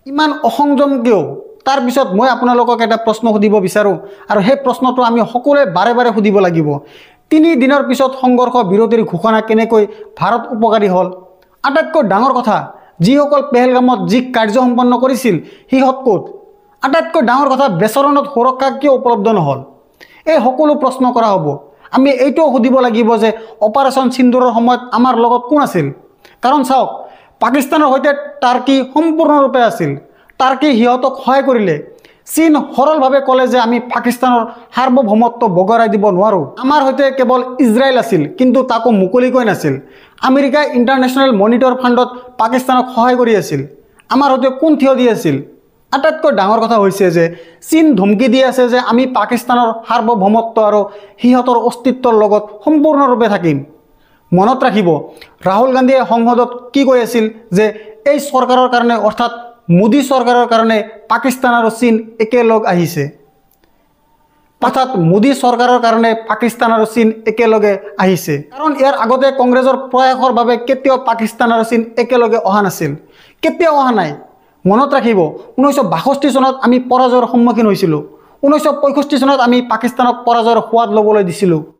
ইমান অসংযম কিয় তাৰ পিছত মই আপোনালোকক এটা প্ৰশ্ন সুধিব বিচাৰোঁ আৰু সেই প্ৰশ্নটো আমি সকলোৱে বাৰে বাৰে সুধিব লাগিব 3 দিনৰ পিছত সংঘৰ্ষ বিৰতিৰ ঘোষণা কেনেকৈ ভাৰত উপকাৰী হ'ল আটাইতকৈ ডাঙৰ কথা যিসকল পেহেলগামত যি কাৰ্য সম্পন্ন কৰিছিল সিহঁত ক'ত আটাইতকৈ ডাঙৰ কথা বেচৰণত সুৰক্ষা কিয় উপলব্ধ নহ'ল এই সকলো প্ৰশ্ন কৰা হ'ব আমি এইটো সুধিব লাগিব যে অপাৰেশ্যন সিন্দুৰৰ সময়ত আমাৰ লগত কোন আছিল কাৰণ চাওক পাকিস্তানৰ সৈতে টাৰ্কি সম্পূৰ্ণৰূপে আছিল টাৰ্কি সিহঁতক সহায় কৰিলে চীন সৰলভাৱে ক'লে যে আমি পাকিস্তানৰ সাৰ্বভৌমত্ব বগৰাই দিব নোৱাৰোঁ আমাৰ সৈতে কেৱল ইজৰাইল আছিল কিন্তু তাকো মুকলিকৈ নাছিল আমেৰিকাই ইণ্টাৰনেশ্যনেল মনিটৰ ফাণ্ডত পাকিস্তানক সহায় কৰি আছিল আমাৰ সৈতে কোন থিয় দি আছিল আটাইতকৈ ডাঙৰ কথা হৈছে যে চীন ধমকি দি আছে যে আমি পাকিস্তানৰ সাৰ্বভৌমত্ব আৰু সিহঁতৰ অস্তিত্বৰ লগত সম্পূৰ্ণৰূপে থাকিম মনত ৰাখিব ৰাহুল গান্ধীয়ে সংসদত কি কৈ আছিল যে এই চৰকাৰৰ কাৰণে অৰ্থাৎ মোদী চৰকাৰৰ কাৰণে পাকিস্তান আৰু চীন একেলগ আহিছে অৰ্থাৎ মোদী চৰকাৰৰ কাৰণে পাকিস্তান আৰু চীন একেলগে আহিছে কাৰণ ইয়াৰ আগতে কংগ্ৰেছৰ প্ৰয়াসৰ বাবে কেতিয়াও পাকিস্তান আৰু চীন একেলগে অহা নাছিল কেতিয়াও অহা নাই মনত ৰাখিব 1962 চনত আমি পৰাজয়ৰ সন্মুখীন হৈছিলোঁ 1965 চনত আমি পাকিস্তানক পৰাজয়ৰ সোৱাদ ল'বলৈ দিছিলোঁ